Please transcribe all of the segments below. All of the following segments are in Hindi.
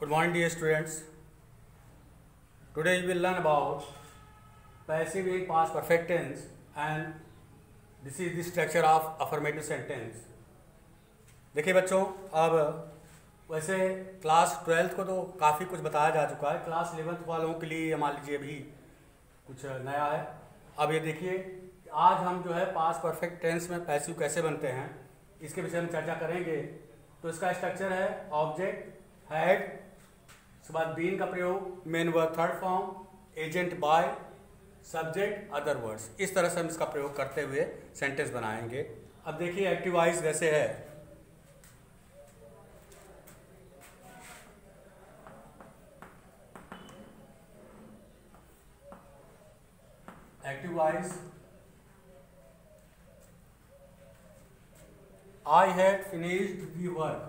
Good morning, dear students. Today we will learn about passive in past perfect tense, and this is the structure of affirmative sentence. देखिए बच्चों, अब वैसे क्लास 12th को तो काफ़ी कुछ बताया जा चुका है. क्लास 11th वालों के लिए मान लीजिए अभी कुछ नया है. अब ये देखिए, आज हम जो है पास्ट परफेक्ट टेंस में पैसिव कैसे बनते हैं इसके विषय में चर्चा करेंगे. तो इसका स्ट्रक्चर है ऑब्जेक्ट, हैड, उसके बाद बीन का प्रयोग, main verb third form, agent by, subject, other words. इस तरह से हम इसका प्रयोग करते हुए सेंटेंस बनाएंगे. अब देखिए एक्टिव वॉइस जैसे है, active voice, I had finished the work.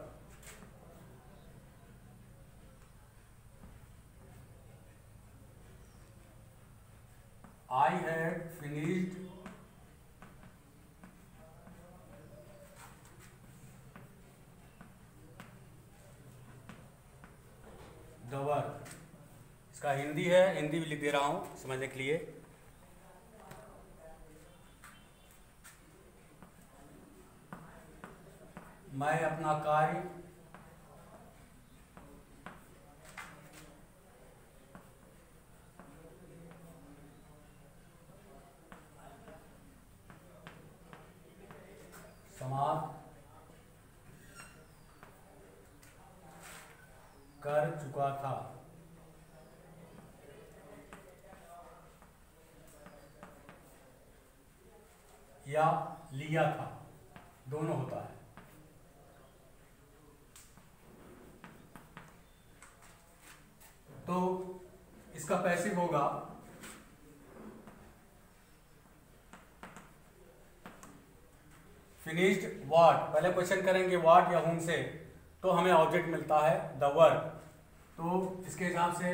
I had finished the work. इसका हिंदी है, हिंदी भी लिख दे रहा हूँ समझने के लिए. मैं अपना कार्य समाप्त कर चुका था. या लिया था, दोनों होता है. तो इसका पैसिव होगा फिनिश्ड व्हाट. पहले क्वेश्चन करेंगे व्हाट या होम से, तो हमें ऑब्जेक्ट मिलता है द वर्क. तो इसके हिसाब से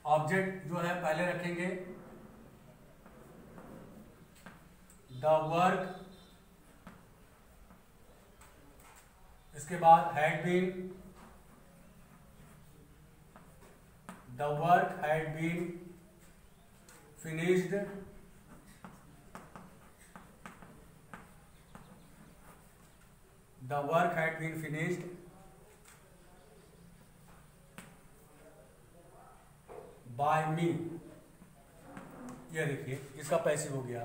ऑब्जेक्ट जो है पहले रखेंगे द वर्क, इसके बाद had been, the work had been finished by me. ये देखिए इसका पैसिव हो गया.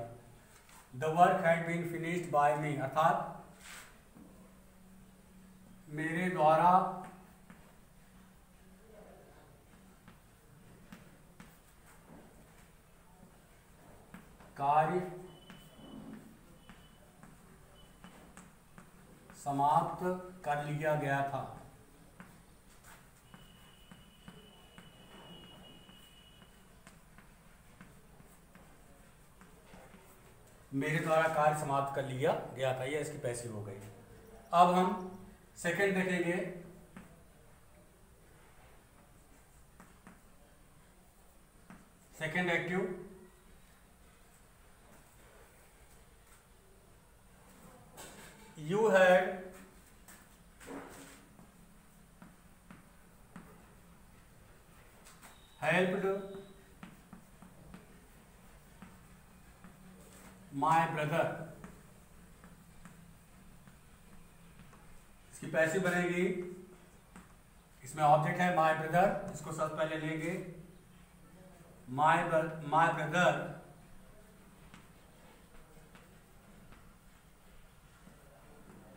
the work had been finished by me अर्थात मेरे द्वारा कार्य समाप्त कर लिया गया था. मेरे द्वारा कार्य समाप्त कर लिया गया था, यह इसकी पैसिव हो गई. अब हम सेकंड देखेंगे. Second active, you had helped my brother. इसकी पैसिव बनेगी, इसमें ऑब्जेक्ट है माय ब्रदर, इसको सबसे पहले लेंगे. My brother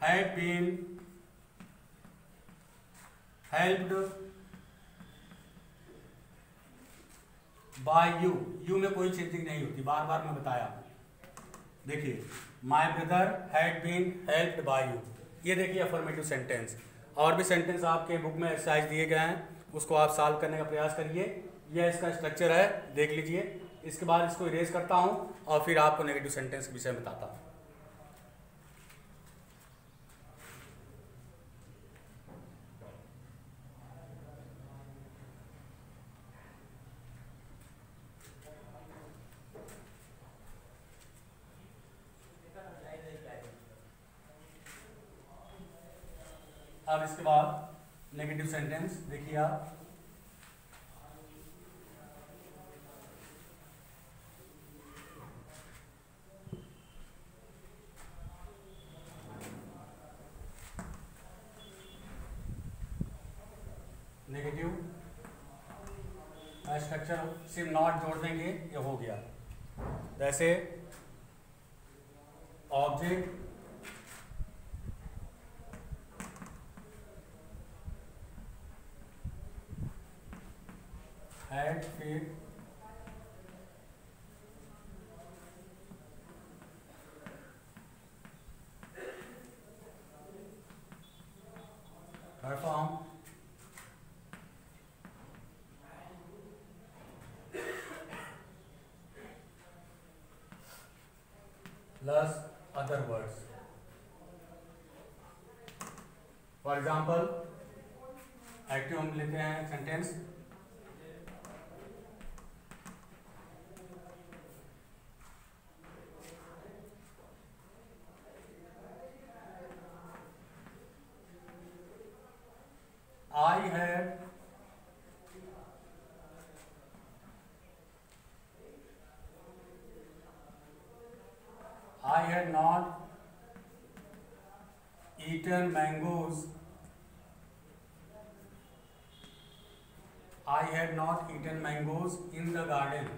had been helped by you. you में कोई चेंजिंग नहीं होती, बार बार मैं बताया. देखिए my brother had been helped by you. ये देखिए अफर्मेटिव सेंटेंस. और भी सेंटेंस आपके बुक में एक्सरसाइज दिए गए हैं, उसको आप सॉल्व करने का प्रयास करिए. यह इसका स्ट्रक्चर है, देख लीजिए. इसके बाद इसको इरेज करता हूँ और फिर आपको नेगेटिव सेंटेंस के विषय में बताता हूँ. अब इसके बाद नेगेटिव सेंटेंस देखिए आप, नेगेटिव स्ट्रक्चर सिर्फ नॉट जोड़ देंगे, ये हो गया। जैसे object had feet perform plus other words. For example, active हम लेते हैं sentence, I had not eaten mangoes. I had not eaten mangoes in the garden.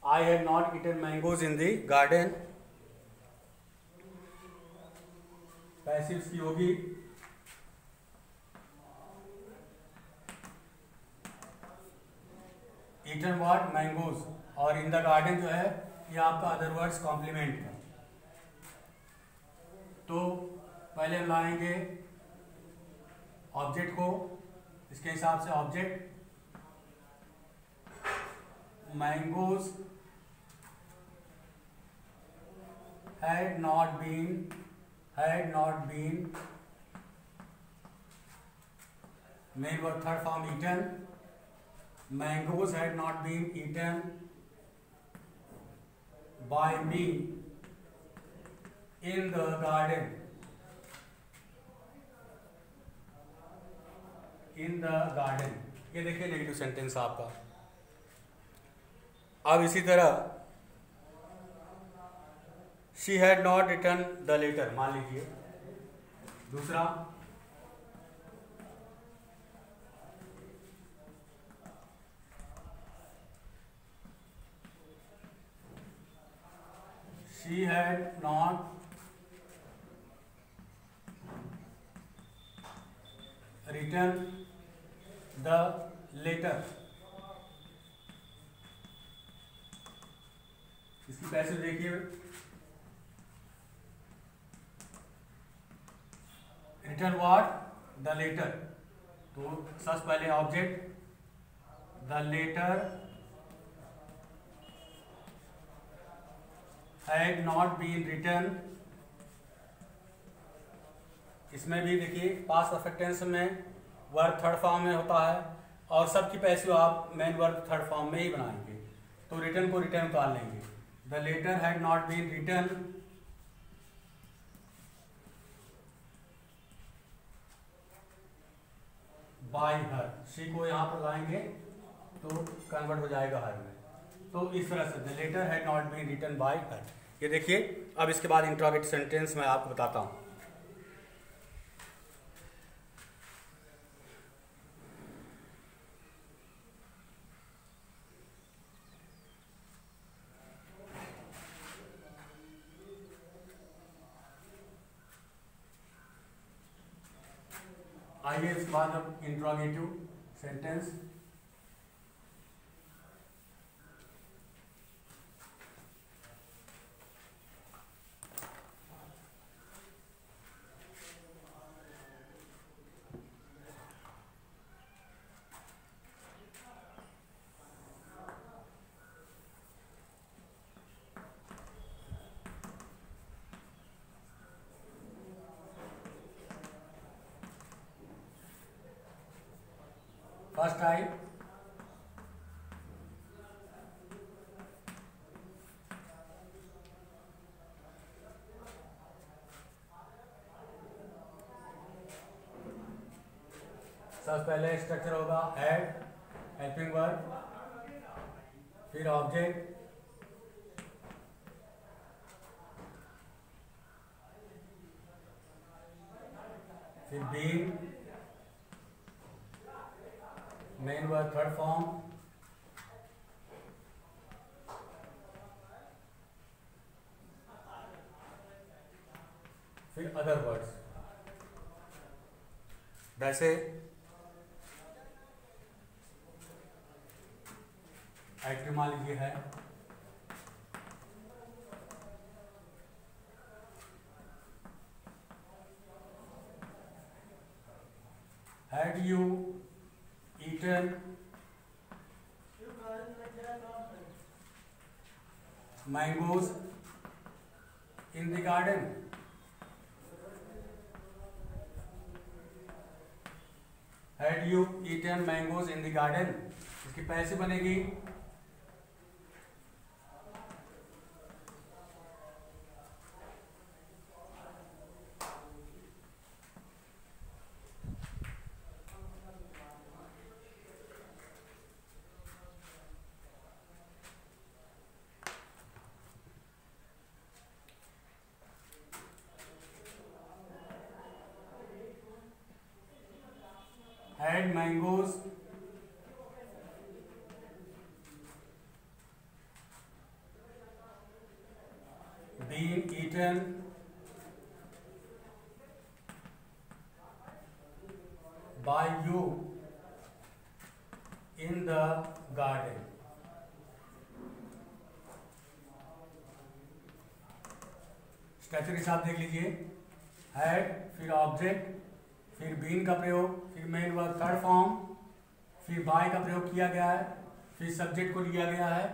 I had not eaten mangoes in the garden. Passive की होगी eaten what mangoes, और in the garden जो है ये आपका अदर वर्ड्स कॉम्प्लीमेंट है। तो पहले हम लाएंगे ऑब्जेक्ट को, इसके हिसाब से object mangoes had not been main verb third form eaten, mangoes had not been eaten by me in the garden, ये देखिए नेगेटिव सेंटेंस आपका। अब इसी तरह she had not return the letter, मान लीजिए दूसरा, she had not return the letter, इसकी पैसेज देखिए, रिटर्न व्हाट द लेटर, तो सबसे पहले object the letter had not been return, इसमें भी देखिए पास्ट परफेक्ट टेंस में वर्ब थर्ड फॉर्म में होता है और सबकी पैसिव आप मेन वर्ब थर्ड फॉर्म में ही बनाएंगे, तो रिटर्न को रिटर्न उतार लेंगे। The letter had not been return by her, she को यहाँ पर लाएंगे तो कन्वर्ट हो जाएगा हर में, तो इस तरह से the letter had not been written by her. ये देखिए, अब इसके बाद इंट्रोगेटिव सेंटेंस मैं आपको बताता हूँ। आइए इसके बाद अब इंट्रोगेटिव सेंटेंस, फर्स्ट टाइप सबसे पहले स्ट्रक्चर होगा हेड, हेल्पिंग वर्ब, फिर ऑब्जेक्ट, फिर been, main verb third form, फिर अदर वर्ड्स। वैसे एक्टिव मान लीजिए है, Had you eaten mangoes in the garden? Had you eaten mangoes in the garden? इसकी पैसे बनेगी had mangoes been eaten by you in the garden? Structure के साथ देख लीजिए, हैड, फिर ऑब्जेक्ट, फिर बीन का प्रयोग, फिर मेन वर्ब थर्ड फॉर्म, फिर बाय का प्रयोग किया गया है, फिर सब्जेक्ट को लिया गया है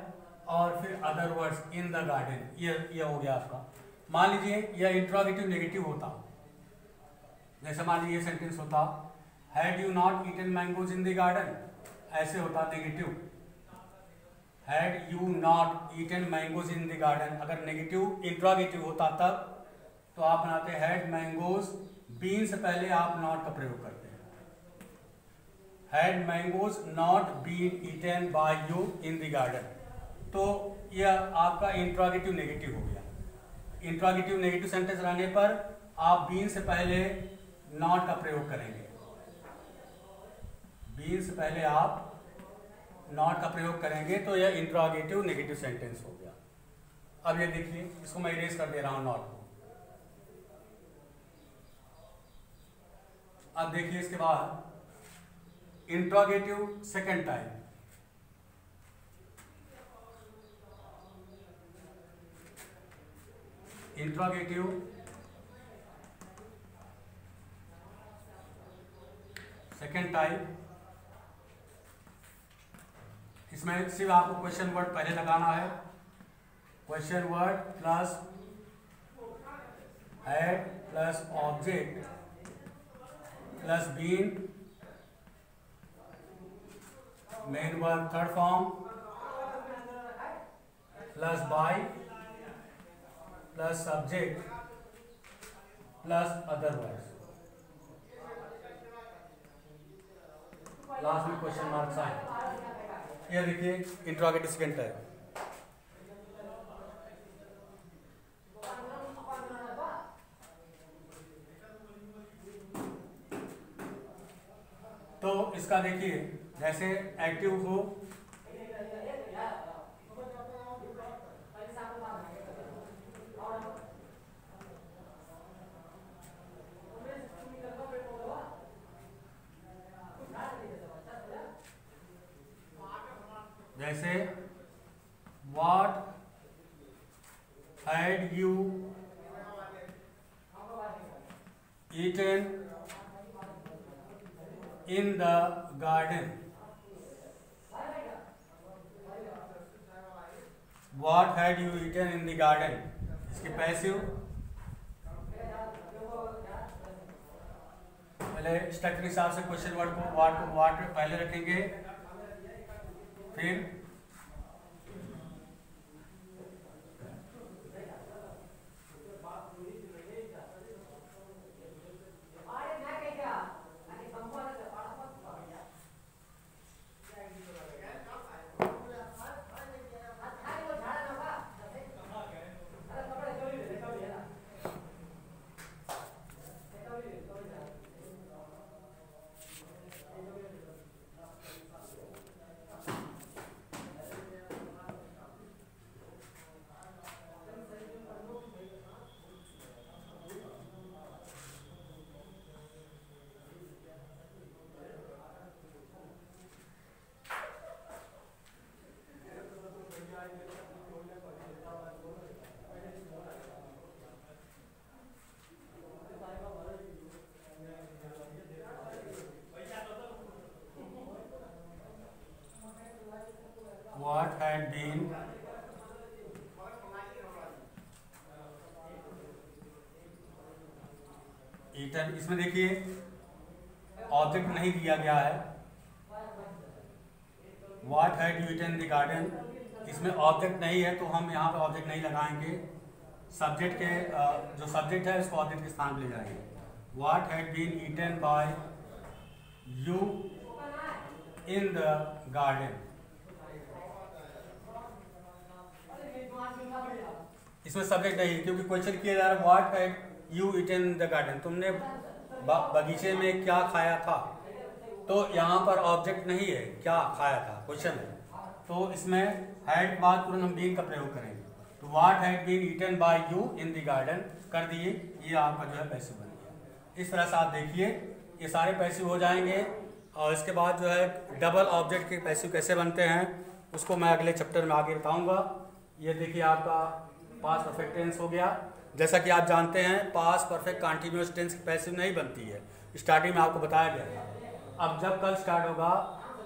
और फिर other words in the garden. ये हो गया आपका। मान लीजिए यह इंट्रोगेटिव नेगेटिव होता, जैसे मान लीजिए सेंटेंस होता had you not eaten mangoes in the garden, ऐसे होता negative. Had you not eaten mangoes in the garden अगर नेगेटिव इंट्रोगेटिव होता तब तो आप बनाते हैड मैंगोज, बीन से पहले आप नॉट का प्रयोग करते हैं। Had mangoes not been eaten by you in the garden, तो यह आपका इंट्रोगेटिव नेगेटिव हो गया। इंट्रोगेटिव नेगेटिव सेंटेंस रहने पर आप बीन से पहले नॉट का प्रयोग करेंगे। बीन से पहले आप नॉट का प्रयोग करेंगे तो यह इंट्रोगेटिव नेगेटिव सेंटेंस हो गया। अब ये देखिए, इसको मैं इरेज कर दे रहा हूं नॉट को। अब देखिए इसके बाद interrogative second type, interrogative second type, इसमें सिर्फ आपको क्वेश्चन वर्ड पहले लगाना है। Question word plus had plus object plus been, main verb third form plus by plus subject plus other words, last में क्वेश्चन मार्क साइन। ये देखिए इंट्रोगेटिव सेकंड टाइप। तो इसका देखिए जैसे एक्टिव हो जैसे what had you eaten in the garden? What had you eaten in the garden? इसके पैसिव पहले स्ट्रक्चर के हिसाब से क्वेश्चन वर्ड को वाट पहले रखेंगे, फिर what had been eaten। इसमें देखिए ऑब्जेक्ट नहीं दिया गया है, what had you eaten the garden, इसमें ऑब्जेक्ट नहीं है तो हम यहाँ पे ऑब्जेक्ट नहीं लगाएंगे। सब्जेक्ट के जो सब्जेक्ट है उसको ऑब्जेक्ट के स्थान पर ले जाएंगे। what had been eaten by you in the garden, इसमें सब्जेक्ट नहीं क्योंकि क्वेश्चन किया जा रहा है what had you eaten the garden, तुमने बगीचे में क्या खाया था। तो यहाँ पर ऑब्जेक्ट नहीं है, क्या खाया था क्वेश्चन है, तो इसमें हैड बाद तुरंत हम बीन का प्रयोग करेंगे। तो what had been eaten by you in the garden कर दिए, ये आपका जो है पैसिव बन गया। इस तरह से आप देखिए ये सारे पैसिव हो जाएंगे। और इसके बाद जो है डबल ऑब्जेक्ट के पैसिव कैसे बनते हैं उसको मैं अगले चैप्टर में आगे बताऊँगा। ये देखिए आपका पास्ट परफेक्ट टेंस हो गया। जैसा कि आप जानते हैं पास्ट परफेक्ट कंटिन्यूअस टेंस की पैसिव नहीं बनती है, स्टार्टिंग में आपको बताया गया था। अब जब कल स्टार्ट होगा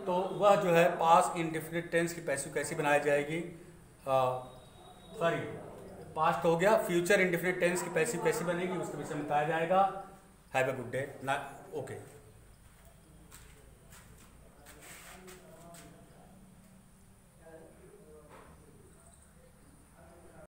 तो वह जो है पास्ट इंडेफिनिट टेंस की पैसिव कैसी बनाई जाएगी, सॉरी पास्ट हो गया, फ्यूचर इंडेफिनिट टेंस की पैसिव कैसी बनेगी उसके विषय में बताया जाएगा। Have a good day, okay.